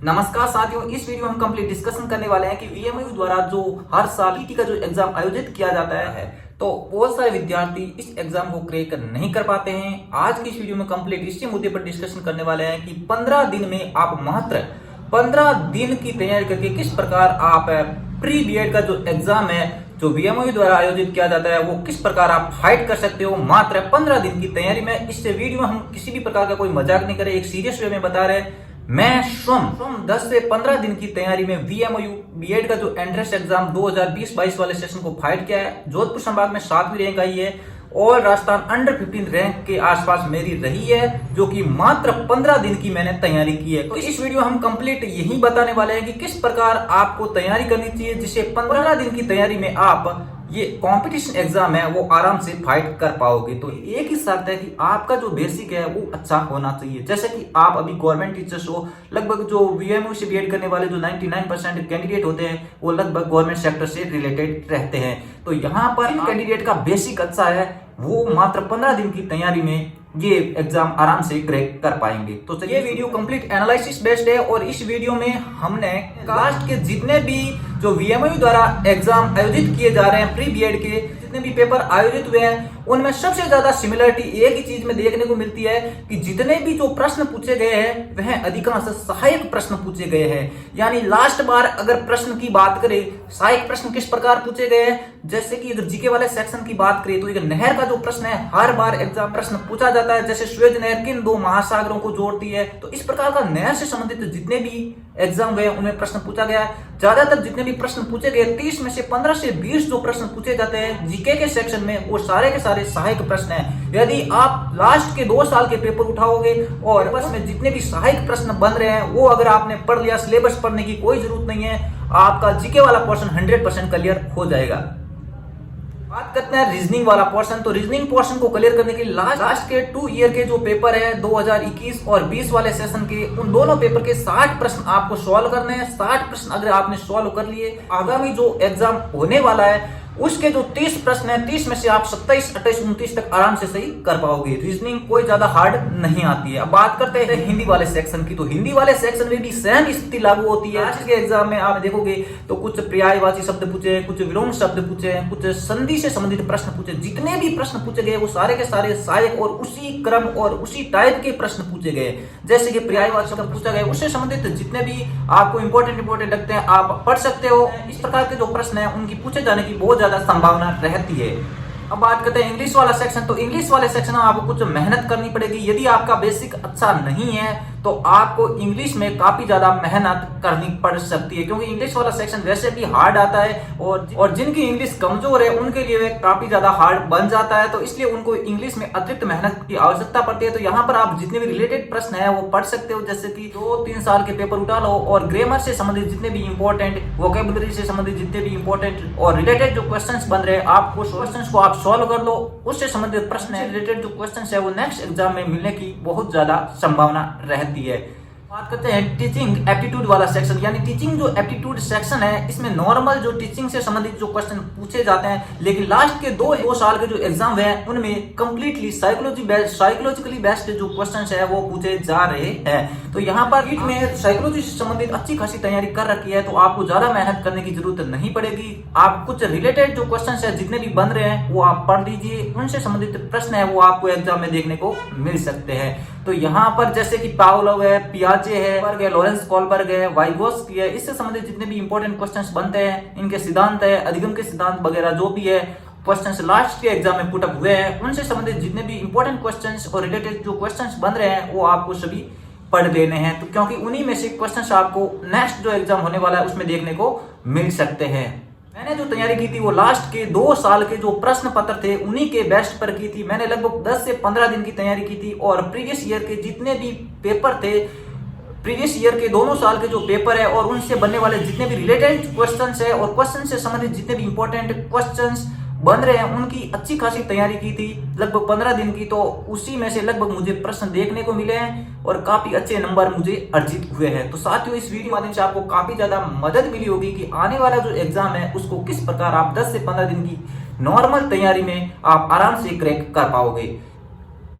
नमस्कार साथियों, इस वीडियो में हम कंप्लीट डिस्कशन करने वाले हैं कि वीएमयू द्वारा जो हर साल ईटी का जो एग्जाम आयोजित किया जाता है तो बहुत सारे विद्यार्थी इस एग्जाम को क्रैक नहीं कर पाते हैं। आज की इस वीडियो में कंप्लीट इसी मुद्दे पर डिस्कशन करने वाले हैं कि 15 दिन में आप मात्र 15 दिन की तैयारी करके किस प्रकार आप प्री बीएड का जो एग्जाम है जो वीएमयू द्वारा आयोजित किया जाता है वो किस प्रकार आप फाइट कर सकते हो मात्र 15 दिन की तैयारी में। इस वीडियो में हम किसी भी प्रकार का कोई मजाक नहीं करें, एक सीरियस वे में बता रहे हैं। मैं स्वयं 10 से 15 दिन की तैयारी में वीएमयू बीएड का जो एंट्रेंस एग्जाम 2020-22 वाले सेशन को फाइट किया है। जोधपुर संभाग में 7वीं रैंक आई है और राजस्थान अंडर 15 रैंक के आसपास मेरी रही है, जो कि मात्र 15 दिन की मैंने तैयारी की है। तो इस वीडियो हम कंप्लीट यही बताने वाले हैं कि किस प्रकार आपको तैयारी करनी चाहिए जिससे 15 दिन की तैयारी में आप ये कंपटीशन एग्जाम है वो आराम से फाइट कर पाओगे। तो एक ही शर्त है कि आपका जो बेसिक है वो अच्छा होना चाहिए। जैसे कि आप अभी गवर्नमेंट टीचर्स हो, लगभग जो वीएमयू से बीएड करने वाले जो 99% कैंडिडेट होते हैं वो लगभग गवर्नमेंट सेक्टर से रिलेटेड रहते हैं। तो यहाँ पर कैंडिडेट का बेसिक अच्छा है, वो मात्र 15 दिन की तैयारी में ये एग्जाम आराम से क्रैक कर पाएंगे। तो चलिए, ये वीडियो कंप्लीट एनालिसिस बेस्ड है और इस वीडियो में हमने कास्ट के जितने भी जो वीएमयू द्वारा एग्जाम आयोजित किए जा रहे हैं प्री बीएड के जितने भी पेपर आयोजित हुए हैं उनमें सबसे ज्यादा सिमिलरिटी एक ही चीज में देखने को मिलती है कि जितने भी जो प्रश्न पूछे गए हैं वह अधिकांश सहायक प्रश्न पूछे गए हैं। यानी लास्ट बार अगर प्रश्न की बात करें, सहायक प्रश्न किस प्रकार पूछे गए हैं, जैसे कि अगर जीके वाले सेक्शन की बात करें तो एक नहर का जो प्रश्न है हर बार एग्जाम प्रश्न पूछा जाता है, जैसे सुएज नहर किन दो महासागरों को जोड़ती है। तो इस प्रकार का नहर से संबंधित जितने भी एग्जाम हुए उनमें प्रश्न पूछा गया है। ज्यादातर जितने भी प्रश्न पूछे गए 30 में से 15 से 20 जो प्रश्न पूछे जाते हैं जीके के सेक्शन में वो सारे के सारे सहायक प्रश्न हैं। यदि आप लास्ट के 2 साल के पेपर उठाओगे और बस में जितने भी सहायक प्रश्न बन रहे हैं वो अगर आपने पढ़ लिया, सिलेबस पढ़ने की कोई जरूरत नहीं है, आपका जीके वाला पोर्शन 100% क्लियर हो जाएगा। बात करते हैं रीजनिंग वाला पोर्शन। तो रीजनिंग पोर्शन को क्लियर करने के लिए लास्ट के 2 ईयर के जो पेपर है 2021 और 20 वाले सेशन के उन दोनों पेपर के 60 प्रश्न आपको सॉल्व करने हैं। 60 प्रश्न अगर आपने सॉल्व कर लिए, आगामी जो एग्जाम होने वाला है उसके जो 30 प्रश्न है 30 में से आप 27, 28, 29 तक आराम से सही कर पाओगे। रीजनिंग कोई ज्यादा हार्ड नहीं आती है। अब बात करते हैं हिंदी वाले सेक्शन की। तो हिंदी वाले सेक्शन में भी सेम स्थिति लागू होती है। आज के एग्जाम में आप देखोगे तो कुछ पर्यायवाची शब्द पूछे, कुछ विलोम शब्द पूछे, कुछ संधि से संबंधित प्रश्न पूछे। जितने भी प्रश्न पूछे गए वो सारे के सारे सहायक और उसी क्रम और उसी टाइप के प्रश्न पूछे गए। जैसे कि पर्यायवाची शब्द पूछा गया उससे संबंधित जितने भी आपको इंपॉर्टेंट लगते हैं आप पढ़ सकते हो। इस प्रकार के जो प्रश्न है उनकी पूछे जाने की बहुत ज्यादा संभावना रहती है। अब बात करते हैं इंग्लिश वाला सेक्शन। तो इंग्लिश वाले सेक्शन में आपको कुछ मेहनत करनी पड़ेगी। यदि आपका बेसिक अच्छा नहीं है तो आपको इंग्लिश में काफी ज्यादा मेहनत करनी पड़ सकती है, क्योंकि इंग्लिश वाला सेक्शन वैसे भी हार्ड आता है और जिनकी इंग्लिश कमजोर है उनके लिए वे काफी ज्यादा हार्ड बन जाता है। तो इसलिए उनको इंग्लिश में अतिरिक्त मेहनत की आवश्यकता पड़ती है। तो यहाँ पर आप जितने भी रिलेटेड प्रश्न है वो पढ़ सकते हो, जैसे कि 2-3 साल के पेपर उठा लो और ग्रामर से संबंधित जितने भी इंपॉर्टेंट, वोकेबुलरी से संबंधित जितने भी इंपॉर्टेंट और रिलेटेड जो क्वेश्चन बन रहे हैं आपको क्वेश्चन को आप सॉल्व कर लो। उससे संबंधित प्रश्न है, रिलेटेड जो क्वेश्चन है वो नेक्स्ट एग्जाम में मिलने की बहुत ज्यादा संभावना रहती है। बात करते हैं टीचिंग एप्टीट्यूड वाला सेक्शन। यानी टीचिंग जो एप्टीट्यूड सेक्शन है इसमें नॉर्मल जो टीचिंग से संबंधित जो क्वेश्चन पूछे जाते हैं, लेकिन लास्ट के 2 साल के जो एग्जाम है उनमें कंप्लीटली साइकोलॉजिकली बेस्ड जो क्वेश्चंस है वो पूछे जा रहे हैं। तो यहाँ पर नीट में साइकोलॉजी से संबंधित अच्छी खासी तैयारी कर रखी है तो आपको ज्यादा मेहनत करने की जरूरत नहीं पड़ेगी। आप कुछ रिलेटेड जो क्वेश्चन है जितने भी बन रहे हैं वो आप पढ़ लीजिए, उनसे संबंधित प्रश्न है वो आपको एग्जाम में देखने को मिल सकते हैं। तो यहाँ पर जैसे कि पावलोव है, पियाजे है, लॉरेंस कॉलबर्ग है, वाइगोस्की है, इससे संबंधित जितने भी इंपॉर्टेंट क्वेश्चंस बनते हैं, इनके सिद्धांत है, अधिगम के सिद्धांत वगैरह जो भी है क्वेश्चंस लास्ट के एग्जाम में पुटअप हुए हैं, उनसे संबंधित जितने भी इंपॉर्टेंट क्वेश्चंस और रिलेटेड जो क्वेश्चंस बन रहे हैं वो आपको सभी पढ़ लेने हैं। तो क्योंकि उन्हीं में से क्वेश्चंस आपको नेक्स्ट जो एग्जाम होने वाला है उसमें देखने को मिल सकते हैं। मैंने जो तैयारी की थी वो लास्ट के 2 साल के जो प्रश्न पत्र थे उन्हीं के बेस्ट पर की थी। मैंने लगभग 10 से 15 दिन की तैयारी की थी और प्रीवियस ईयर के जितने भी पेपर थे, प्रीवियस ईयर के दोनों साल के जो पेपर है और उनसे बनने वाले जितने भी रिलेटेड क्वेश्चंस है और क्वेश्चन से संबंधित जितने भी इंपॉर्टेंट क्वेश्चंस बन रहे हैं उनकी अच्छी खासी तैयारी की थी लगभग 15 दिन की। तो उसी में से लगभग मुझे प्रश्न देखने को मिले हैं और काफी अच्छे नंबर मुझे अर्जित हुए हैं। तो साथियों, इस वीडियो माध्यम से आपको काफी ज्यादा मदद मिली होगी कि आने वाला जो एग्जाम है उसको किस प्रकार आप 10 से 15 दिन की नॉर्मल तैयारी में आप आराम से क्रैक कर पाओगे।